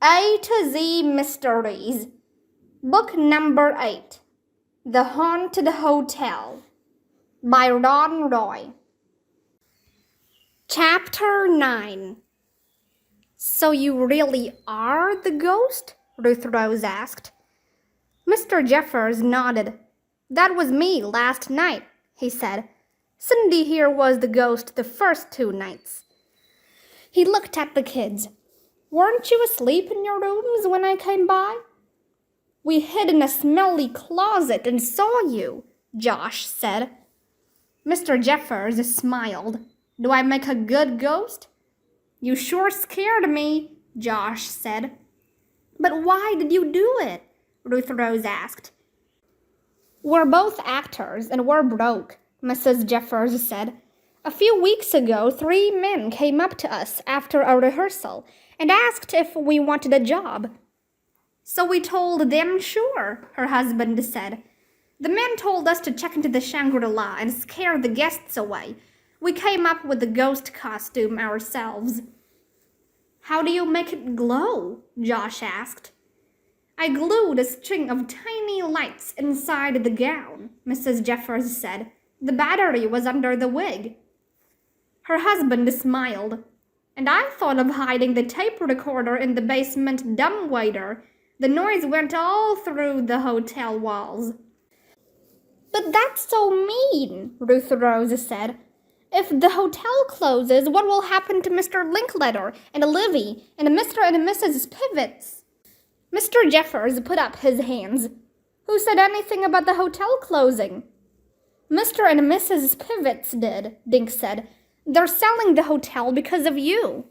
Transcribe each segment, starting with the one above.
A to Z Mysteries, Book Number 8, The Haunted Hotel, by Ron Roy. Chapter 9. So you really are the ghost? Ruth Rose asked. Mr. Jeffers nodded. That was me last night, he said. Cindy here was the ghost the first 2 nights. He looked at the kids. Weren't you asleep in your rooms when I came by? We hid in a smelly closet and saw you, Josh said. Mr. Jeffers smiled. Do I make a good ghost? You sure scared me, Josh said. But why did you do it? Ruth Rose asked. We're both actors and we're broke, Mrs. Jeffers said. A few weeks ago, 3 men came up to us after a rehearsal and asked if we wanted a job. So we told them sure, her husband said. The men told us to check into the Shangri-La and scare the guests away. We came up with the ghost costume ourselves. How do you make it glow? Josh asked. I glued a string of tiny lights inside the gown, Mrs. Jeffers said. The battery was under the wig. Her husband smiled. And I thought of hiding the tape recorder in the basement dumbwaiter. The noise went all through the hotel walls. But that's so mean, Ruth Rose said. If the hotel closes, what will happen to Mr. Linkletter and Livy and Mr. and Mrs. Pivets? Mr. Jeffers put up his hands. Who said anything about the hotel closing? Mr. and Mrs. Pivets did, Dink said. They're selling the hotel because of you.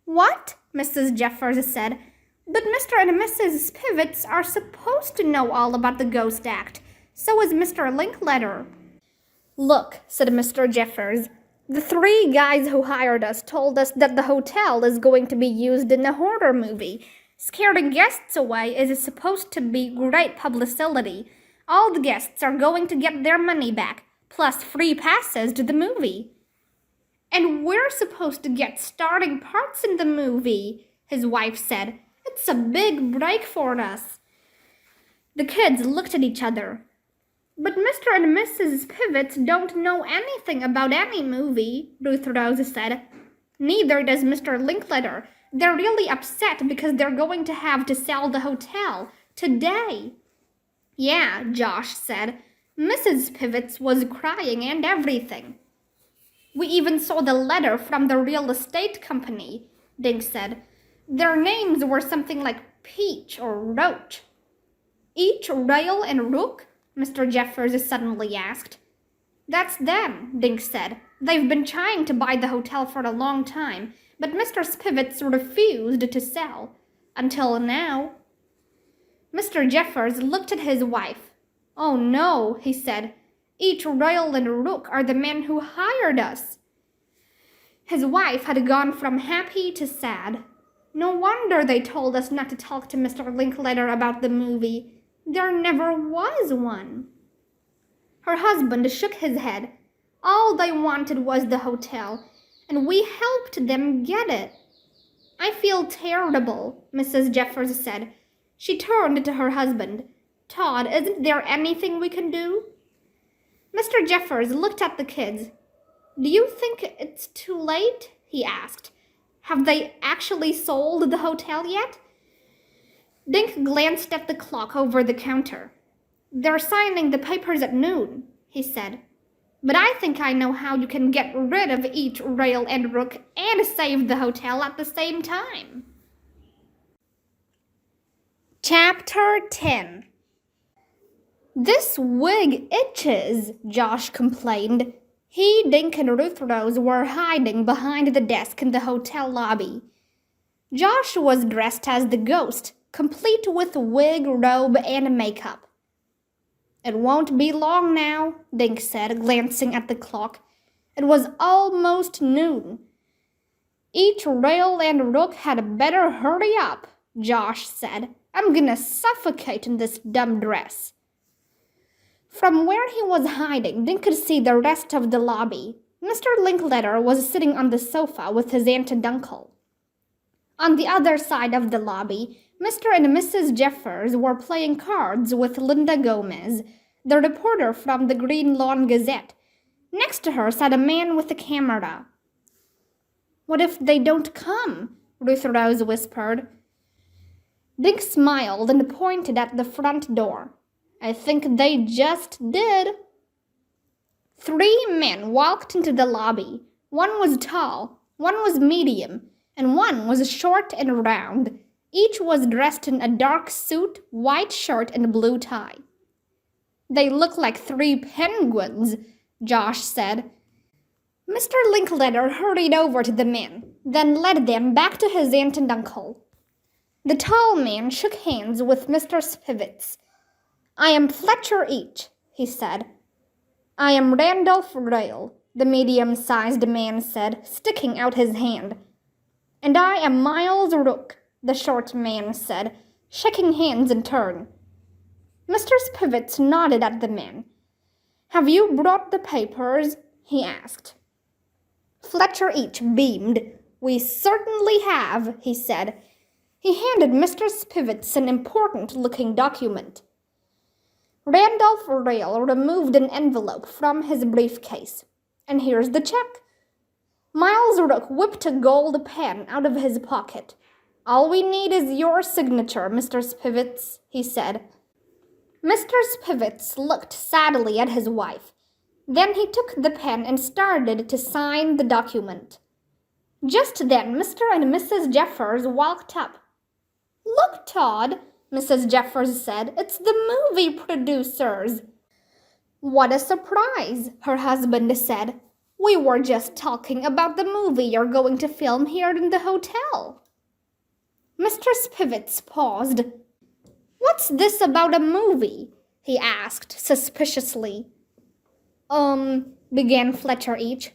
What? Mrs. Jeffers said. But Mr. and Mrs. Pivets are supposed to know all about the ghost act. So is Mr. Linkletter. Look, said Mr. Jeffers. The 3 guys who hired us told us that the hotel is going to be used in a horror movie. Scaring guests away is supposed to be great publicity. All the guests are going to get their money back, plus free passes to the movie. And we're supposed to get starting parts in the movie, his wife said. It's a big break for us. The kids looked at each other. But Mr. and Mrs. Pivets don't know anything about any movie, Ruth Rose said. Neither does Mr. Linkletter. They're really upset because they're going to have to sell the hotel today. Yeah, Josh said. Mrs. Pivets was crying and everything. We even saw the letter from the real estate company, Dink said. Their names were something like Peach or Roach. Each, Rail, and Rook? Mr. Jeffers suddenly asked. That's them, Dink said. They've been trying to buy the hotel for a long time, but Mr. Pivets refused to sell. Until now. Mr. Jeffers looked at his wife. Oh no, he said. Each, Rail, and Rook are the men who hired us. His wife had gone from happy to sad. No wonder they told us not to talk to Mr. Linkletter about the movie. There never was one. Her husband shook his head. All they wanted was the hotel, and we helped them get it. I feel terrible, Mrs. Jeffers said. She turned to her husband. Todd, isn't there anything we can do? Mr. Jeffers looked at the kids. Do you think it's too late? He asked. Have they actually sold the hotel yet? Dink glanced at the clock over the counter. They're signing the papers at noon, he said. But I think I know how you can get rid of each, Rail, and Rook and save the hotel at the same time. Chapter 10. This wig itches, Josh complained. He, Dink, and Ruth Rose were hiding behind the desk in the hotel lobby. Josh was dressed as the ghost, complete with wig, robe, and makeup. It won't be long now, Dink said, glancing at the clock. It was almost noon. Each, Rail, and Rook had better hurry up, Josh said. I'm gonna suffocate in this dumb dress. From where he was hiding, Dink could see the rest of the lobby. Mr. Linkletter was sitting on the sofa with his aunt and uncle. On the other side of the lobby, Mr. and Mrs. Jeffers were playing cards with Linda Gomez, the reporter from the Green Lawn Gazette. Next to her sat a man with a camera. "What if they don't come?" Ruth Rose whispered. Dick smiled and pointed at the front door. "I think they just did." 3 men walked into the lobby. One was tall, one was medium, and one was short and round. Each was dressed in a dark suit, white shirt, and blue tie. "They look like 3 penguins," Josh said. Mr. Linklater hurried over to the men, then led them back to his aunt and uncle. The tall man shook hands with Mr. Spivets. "I am Fletcher Each," he said. "I am Randolph Rail," the medium-sized man said, sticking out his hand. "And I am Miles Rook," the short man said, shaking hands in turn. Mr. Spivets nodded at the men. "Have you brought the papers?" he asked. Fletcher Each beamed. "We certainly have," he said. He handed Mr. Spivets an important-looking document. Randolph Rail removed an envelope from his briefcase. "And here's the check." Miles Rook whipped a gold pen out of his pocket. "All we need is your signature, Mr. Spivets," he said. Mr. Spivets looked sadly at his wife. Then he took the pen and started to sign the document. Just then, Mr. and Mrs. Jeffers walked up. "Look, Todd," Mrs. Jeffers said. "It's the movie producers." "What a surprise," her husband said. "We were just talking about the movie you're going to film here in the hotel." Mr. Spivets paused. "What's this about a movie?" he asked suspiciously. Began Fletcher Each.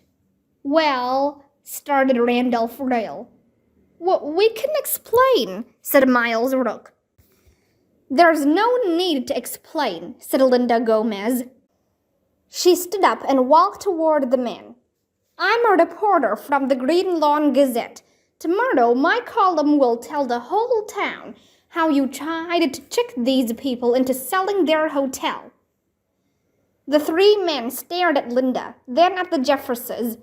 "Well," started Randolph Rail. "We can explain," said Miles Rook. "There's no need to explain," said Linda Gomez. She stood up and walked toward the men. "I'm a reporter from the Green Lawn Gazette. Tomorrow my column will tell the whole town how you tried to trick these people into selling their hotel." The 3 men stared at Linda, then at the Jefferses.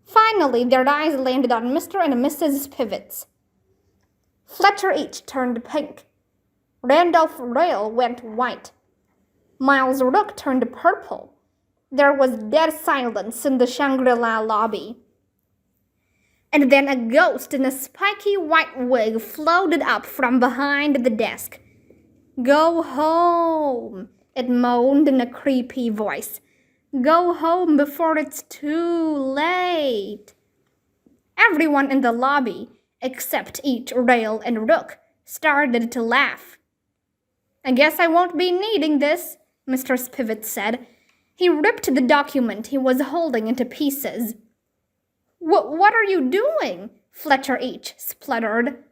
Finally, their eyes landed on Mr. and Mrs. Spivets. Fletcher Each turned pink. Randolph Rail went white. Miles Rook turned purple. There was dead silence in the Shangri-La lobby. And then a ghost in a spiky white wig floated up from behind the desk. "Go home," it moaned in a creepy voice. "Go home before it's too late." Everyone in the lobby, except Each, Rail, and Rook, started to laugh. "I guess I won't be needing this," Mr. Spivets said. He ripped the document he was holding into pieces. What are you doing?" Fletcher Each spluttered.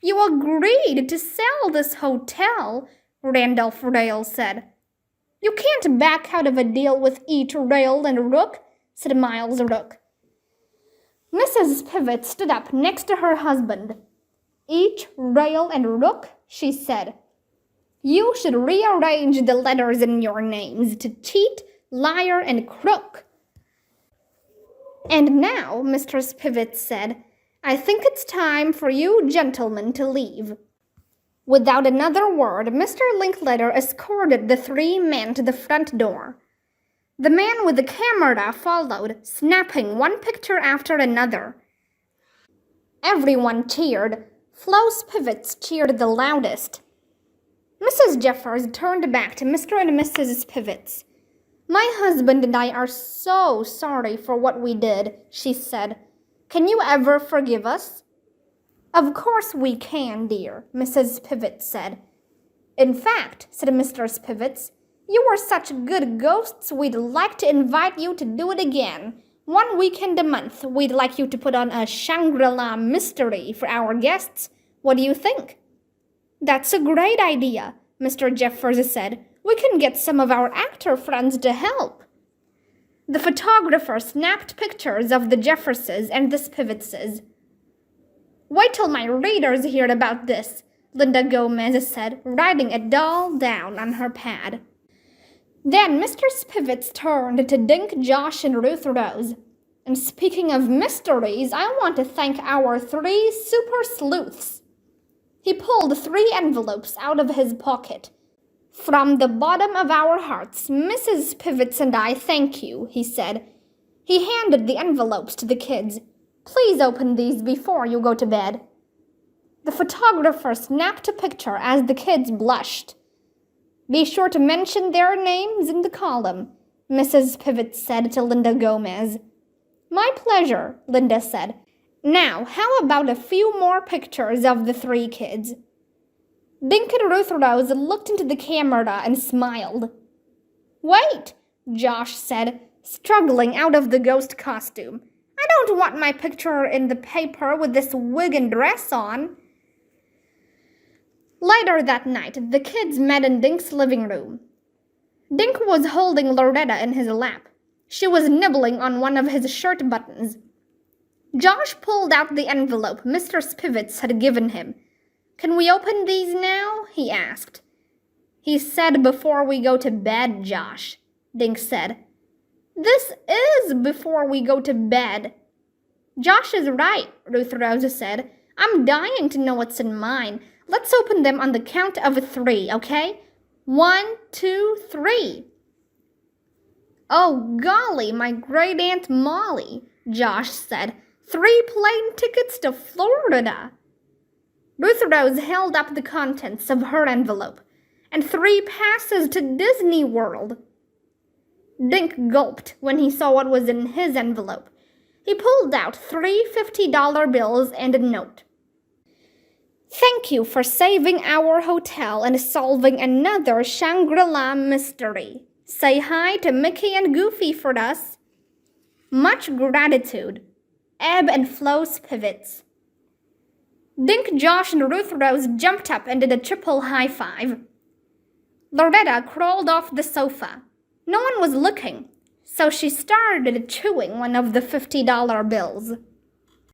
"You agreed to sell this hotel," Randolph Rail said. "You can't back out of a deal with Each, Rail, and Rook," said Miles Rook. Mrs. Spivets stood up next to her husband. "Each, Rail, and Rook," she said. "You should rearrange the letters in your names to cheat, liar, and crook." "And now," Mr. Spivets said, "I think it's time for you gentlemen to leave." Without another word, Mr. Linklater escorted the 3 men to the front door. The man with the camera followed, snapping one picture after another. Everyone cheered. Flo Spivets cheered the loudest. Mrs. Jeffers turned back to Mr. and Mrs. Spivets. "My husband and I are so sorry for what we did," she said. "Can you ever forgive us?" "Of course we can, dear," Mrs. Spivets said. "In fact," said Mr. Spivets, "you were such good ghosts we'd like to invite you to do it again. One weekend a month, we'd like you to put on a Shangri-La mystery for our guests. What do you think?" "That's a great idea," Mr. Jeffers said. "We can get some of our actor friends to help." The photographer snapped pictures of the Jefferses and the Spivetses. Wait till my readers hear about this, Linda Gomez said, writing it all down on her pad. Then Mr. Spivets turned to Dink, Josh, and Ruth Rose. And speaking of mysteries, I want to thank our 3 super sleuths. He pulled 3 envelopes out of his pocket. From the bottom of our hearts, Mrs. Spivets and I thank you, he said. He handed the envelopes to the kids. Please open these before you go to bed. The photographer snapped a picture as the kids blushed. Be sure to mention their names in the column, Mrs. Spivets said to Linda Gomez. My pleasure, Linda said. Now, how about a few more pictures of the 3 kids? Dink and Ruth Rose looked into the camera and smiled. Wait, Josh said, struggling out of the ghost costume. I don't want my picture in the paper with this wig and dress on. Later that night, the kids met in Dink's living room. Dink was holding Loretta in his lap. She was nibbling on one of his shirt buttons. Josh pulled out the envelope Mr. Spivets had given him. Can we open these now? He asked. He said before we go to bed, Josh, Dink said. This is before we go to bed. Josh is right, Ruth Rose said. I'm dying to know what's in mine. Let's open them on the count of 3, okay? 1, 2, 3. Oh, golly, my great-aunt Molly, Josh said. 3 plane tickets to Florida. Ruth Rose held up the contents of her envelope. And 3 passes to Disney World. Dink gulped when he saw what was in his envelope. He pulled out 3 $50 bills and a note. Thank you for saving our hotel and solving another Shangri-La mystery. Say hi to Mickey and Goofy for us. Much gratitude. Ebb and Flow Spivets. Dink, Josh, and Ruth Rose jumped up and did a triple high five. Loretta crawled off the sofa. No one was looking, so she started chewing one of the $50 bills.